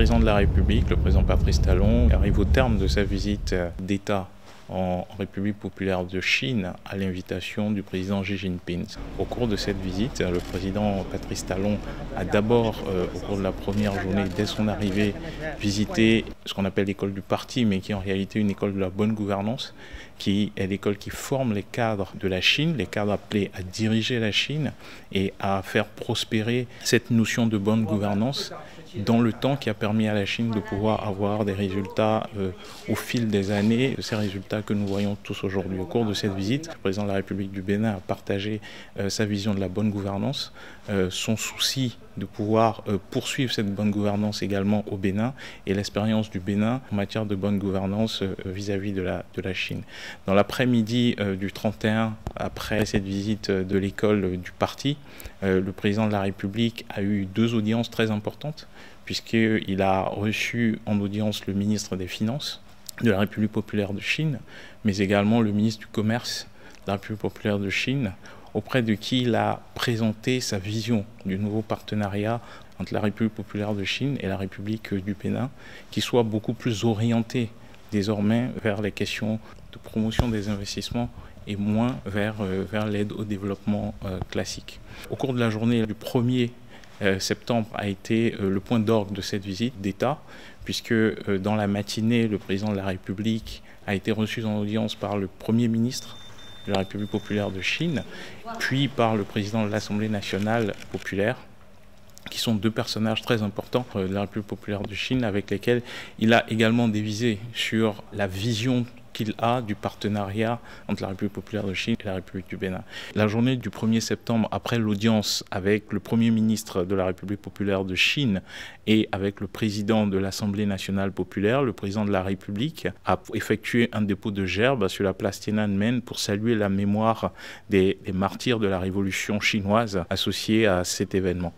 président de la République, le président Patrice Talon, arrive au terme de sa visite d'État en République populaire de Chine à l'invitation du président Xi Jinping. Au cours de cette visite, le président Patrice Talon a d'abord, au cours de la première journée, dès son arrivée, visité ce qu'on appelle l'école du parti, mais qui est en réalité une école de la bonne gouvernance, qui est l'école qui forme les cadres de la Chine, les cadres appelés à diriger la Chine et à faire prospérer cette notion de bonne gouvernance dans le temps, qui a permis à la Chine de pouvoir avoir des résultats au fil des années, ces résultats que nous voyons tous aujourd'hui. Au cours de cette visite, le président de la République du Bénin a partagé sa vision de la bonne gouvernance, son souci de pouvoir poursuivre cette bonne gouvernance également au Bénin et l'expérience du Bénin en matière de bonne gouvernance vis-à-vis de la Chine. Dans l'après-midi du 31, après cette visite de l'école du parti, le président de la République a eu deux audiences très importantes, puisqu'il a reçu en audience le ministre des Finances de la République populaire de Chine, mais également le ministre du Commerce de la République populaire de Chine, auprès de qui il a présenté sa vision du nouveau partenariat entre la République populaire de Chine et la République du Bénin, qui soit beaucoup plus orienté désormais vers les questions de promotion des investissements et moins vers l'aide au développement classique. Au cours de la journée du 1er septembre a été le point d'orgue de cette visite d'État, puisque dans la matinée, le président de la République a été reçu en audience par le Premier ministre de la République populaire de Chine, puis par le président de l'Assemblée nationale populaire, qui sont deux personnages très importants de la République populaire de Chine, avec lesquels il a également dévisé sur la vision qu'il a du partenariat entre la République populaire de Chine et la République du Bénin. La journée du 1er septembre, après l'audience avec le Premier ministre de la République populaire de Chine et avec le président de l'Assemblée nationale populaire, le président de la République a effectué un dépôt de gerbes sur la place Tiananmen pour saluer la mémoire des martyrs de la révolution chinoise associés à cet événement.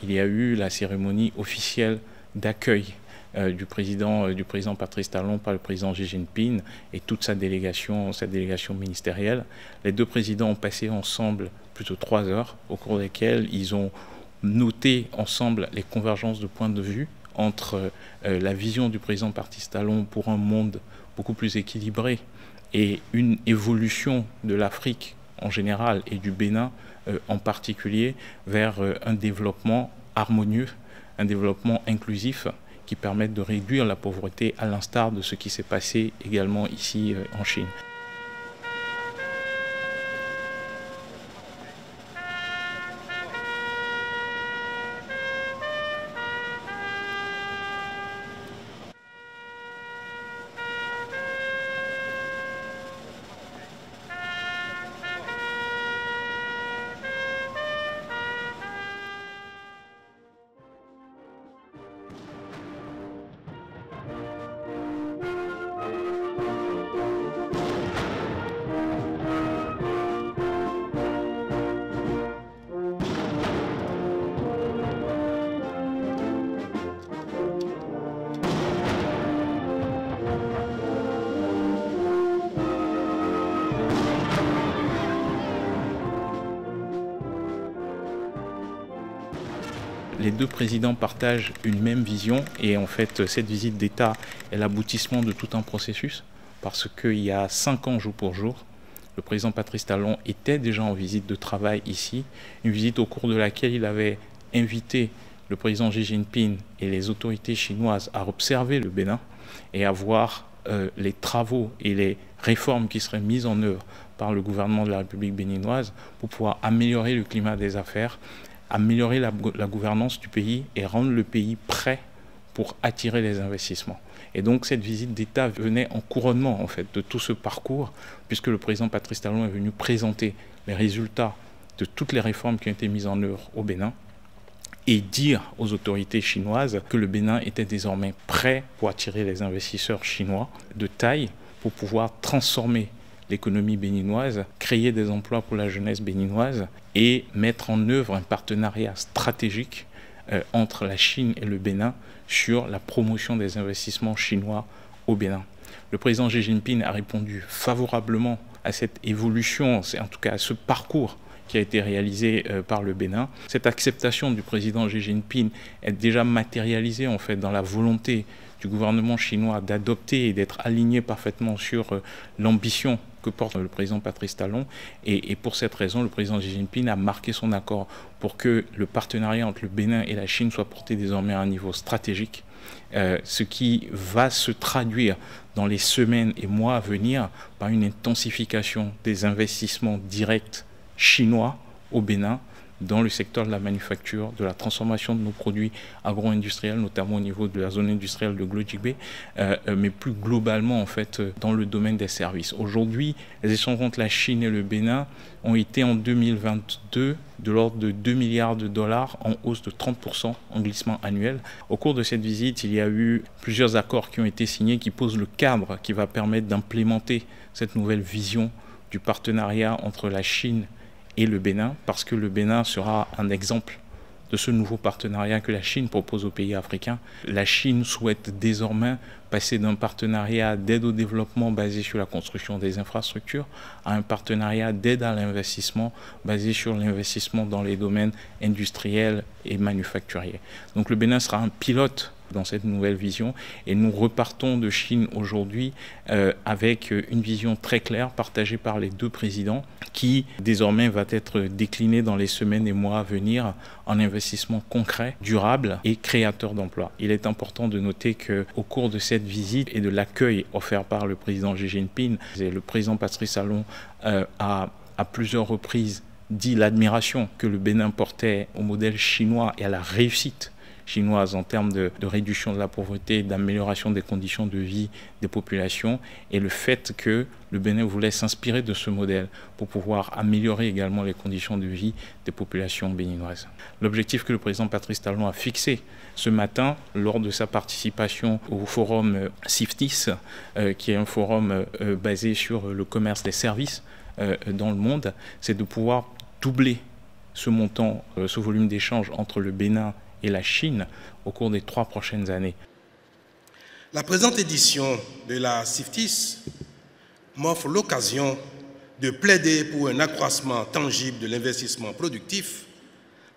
Il y a eu la cérémonie officielle d'accueil du président Patrice Talon par le président Xi Jinping et toute sa délégation ministérielle. Les deux présidents ont passé ensemble plutôt 3 heures, au cours desquelles ils ont noté ensemble les convergences de points de vue entre la vision du président Patrice Talon pour un monde beaucoup plus équilibré et une évolution de l'Afrique en général et du Bénin en particulier vers un développement harmonieux, un développement inclusif qui permette de réduire la pauvreté à l'instar de ce qui s'est passé également ici en Chine. Les deux présidents partagent une même vision et en fait cette visite d'État est l'aboutissement de tout un processus, parce qu'il y a 5 ans jour pour jour, le président Patrice Talon était déjà en visite de travail ici, une visite au cours de laquelle il avait invité le président Xi Jinping et les autorités chinoises à observer le Bénin et à voir les travaux et les réformes qui seraient mises en œuvre par le gouvernement de la République béninoise pour pouvoir améliorer le climat des affaires, améliorer la gouvernance du pays et rendre le pays prêt pour attirer les investissements. Et donc cette visite d'État venait en couronnement en fait de tout ce parcours, puisque le président Patrice Talon est venu présenter les résultats de toutes les réformes qui ont été mises en œuvre au Bénin et dire aux autorités chinoises que le Bénin était désormais prêt pour attirer les investisseurs chinois de taille pour pouvoir transformer l'économie béninoise, créer des emplois pour la jeunesse béninoise et mettre en œuvre un partenariat stratégique entre la Chine et le Bénin sur la promotion des investissements chinois au Bénin. Le président Xi Jinping a répondu favorablement à cette évolution, en tout cas à ce parcours qui a été réalisé par le Bénin. Cette acceptation du président Xi Jinping est déjà matérialisée en fait dans la volonté du gouvernement chinois d'adopter et d'être aligné parfaitement sur l'ambition que porte le président Patrice Talon. Et pour cette raison, le président Xi Jinping a marqué son accord pour que le partenariat entre le Bénin et la Chine soit porté désormais à un niveau stratégique, ce qui va se traduire dans les semaines et mois à venir par une intensification des investissements directs chinois au Bénin dans le secteur de la manufacture, de la transformation de nos produits agro-industriels, notamment au niveau de la zone industrielle de Glojigbe, mais plus globalement en fait dans le domaine des services. Aujourd'hui, les échanges entre la Chine et le Bénin ont été en 2022 de l'ordre de 2 milliards de dollars, en hausse de 30% en glissement annuel. Au cours de cette visite, il y a eu plusieurs accords qui ont été signés qui posent le cadre qui va permettre d'implémenter cette nouvelle vision du partenariat entre la Chine et le Bénin, parce que le Bénin sera un exemple de ce nouveau partenariat que la Chine propose aux pays africains. La Chine souhaite désormais passer d'un partenariat d'aide au développement basé sur la construction des infrastructures à un partenariat d'aide à l'investissement basé sur l'investissement dans les domaines industriels et manufacturiers. Donc le Bénin sera un pilote dans cette nouvelle vision et nous repartons de Chine aujourd'hui avec une vision très claire partagée par les deux présidents qui désormais va être déclinée dans les semaines et mois à venir en investissement concret, durable et créateur d'emplois. Il est important de noter qu'au cours de cette visite et de l'accueil offert par le président Xi Jinping, le président Patrice Talon a à plusieurs reprises dit l'admiration que le Bénin portait au modèle chinois et à la réussite chinoise en termes de réduction de la pauvreté, d'amélioration des conditions de vie des populations et le fait que le Bénin voulait s'inspirer de ce modèle pour pouvoir améliorer également les conditions de vie des populations béninoises. L'objectif que le président Patrice Talon a fixé ce matin lors de sa participation au forum CIFTIS, qui est un forum basé sur le commerce des services dans le monde, c'est de pouvoir doubler ce montant, ce volume d'échange entre le Bénin et la Chine au cours des 3 prochaines années. La présente édition de la CIFTIS m'offre l'occasion de plaider pour un accroissement tangible de l'investissement productif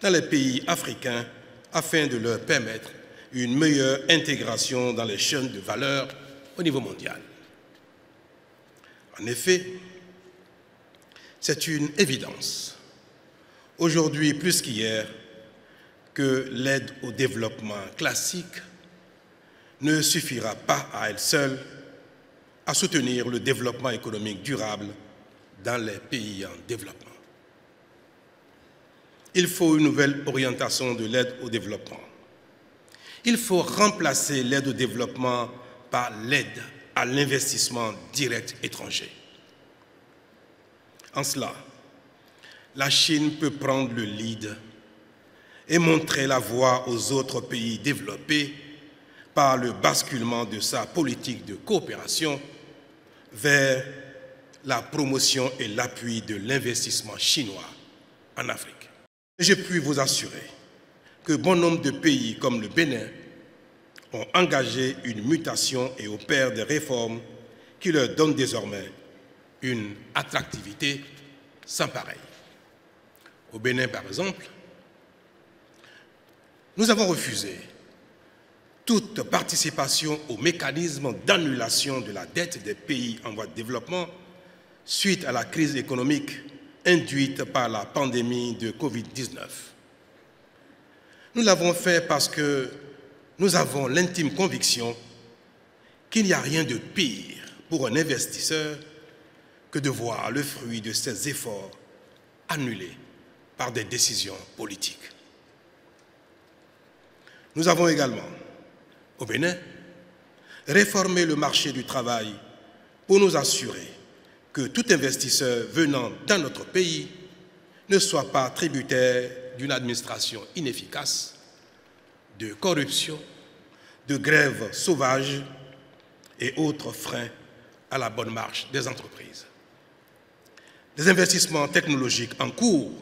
dans les pays africains afin de leur permettre une meilleure intégration dans les chaînes de valeur au niveau mondial. En effet, c'est une évidence, aujourd'hui plus qu'hier, que l'aide au développement classique ne suffira pas à elle seule à soutenir le développement économique durable dans les pays en développement. Il faut une nouvelle orientation de l'aide au développement. Il faut remplacer l'aide au développement par l'aide à l'investissement direct étranger. En cela, la Chine peut prendre le lead et montrer la voie aux autres pays développés par le basculement de sa politique de coopération vers la promotion et l'appui de l'investissement chinois en Afrique. Je puis vous assurer que bon nombre de pays comme le Bénin ont engagé une mutation et opèrent des réformes qui leur donnent désormais une attractivité sans pareille. Au Bénin, par exemple, nous avons refusé toute participation au mécanisme d'annulation de la dette des pays en voie de développement suite à la crise économique induite par la pandémie de Covid-19. Nous l'avons fait parce que nous avons l'intime conviction qu'il n'y a rien de pire pour un investisseur que de voir le fruit de ses efforts annulés par des décisions politiques. Nous avons également, au Bénin, réformé le marché du travail pour nous assurer que tout investisseur venant dans notre pays ne soit pas tributaire d'une administration inefficace, de corruption, de grèves sauvages et autres freins à la bonne marche des entreprises. Des investissements technologiques en cours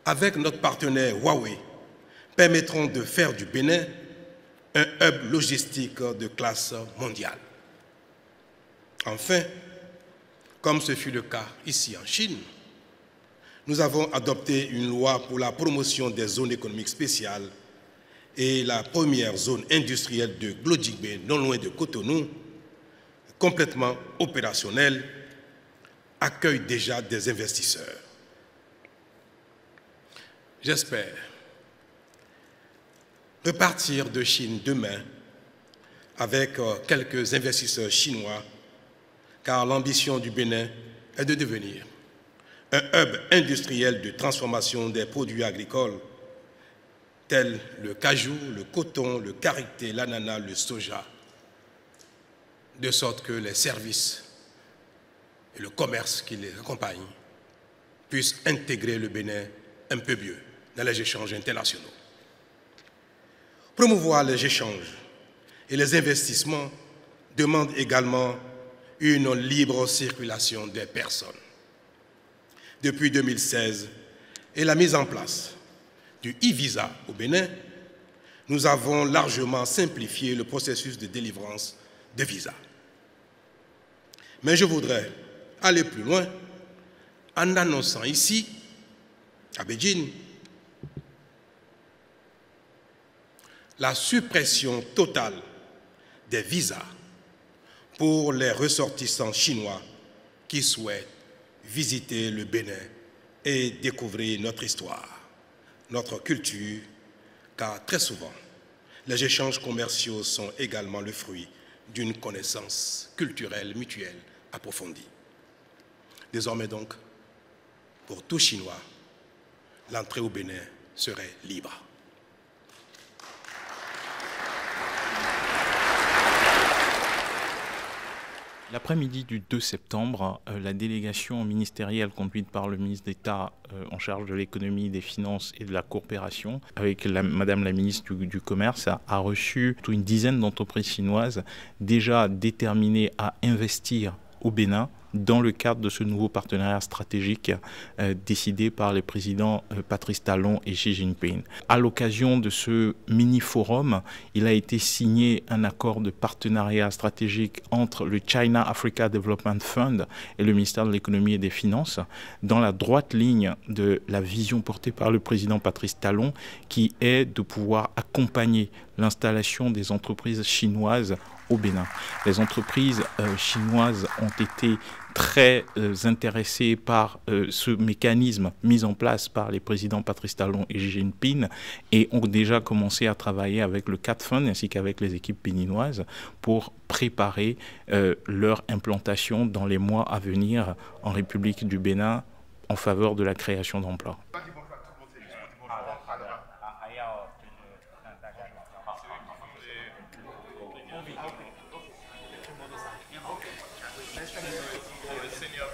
avec notre partenaire Huawei permettront de faire du Bénin un hub logistique de classe mondiale. Enfin, comme ce fut le cas ici en Chine, nous avons adopté une loi pour la promotion des zones économiques spéciales et la première zone industrielle de Glodjigbe, non loin de Cotonou, complètement opérationnelle, accueille déjà des investisseurs. J'espère repartir de Chine demain avec quelques investisseurs chinois, car l'ambition du Bénin est de devenir un hub industriel de transformation des produits agricoles tels le cajou, le coton, le karité, l'ananas, le soja, de sorte que les services et le commerce qui les accompagnent puissent intégrer le Bénin un peu mieux dans les échanges internationaux. Promouvoir les échanges et les investissements demande également une libre circulation des personnes. Depuis 2016 et la mise en place du e-visa au Bénin, nous avons largement simplifié le processus de délivrance de visa. Mais je voudrais aller plus loin en annonçant ici, à Beijing, la suppression totale des visas pour les ressortissants chinois qui souhaitent visiter le Bénin et découvrir notre histoire, notre culture, car très souvent, les échanges commerciaux sont également le fruit d'une connaissance culturelle mutuelle approfondie. Désormais donc, pour tout Chinois, l'entrée au Bénin serait libre. L'après-midi du 2 septembre, la délégation ministérielle conduite par le ministre d'État en charge de l'économie, des finances et de la coopération, avec Madame la ministre du Commerce, a reçu une dizaine d'entreprises chinoises déjà déterminées à investir au Bénin dans le cadre de ce nouveau partenariat stratégique décidé par les présidents Patrice Talon et Xi Jinping. À l'occasion de ce mini-forum, il a été signé un accord de partenariat stratégique entre le China Africa Development Fund et le ministère de l'économie et des finances, dans la droite ligne de la vision portée par le président Patrice Talon, qui est de pouvoir accompagner l'installation des entreprises chinoises au Bénin. Les entreprises chinoises ont été très intéressés par ce mécanisme mis en place par les présidents Patrice Talon et Xi Jinping et ont déjà commencé à travailler avec le CAT Fund ainsi qu'avec les équipes béninoises pour préparer leur implantation dans les mois à venir en République du Bénin en faveur de la création d'emplois. Senior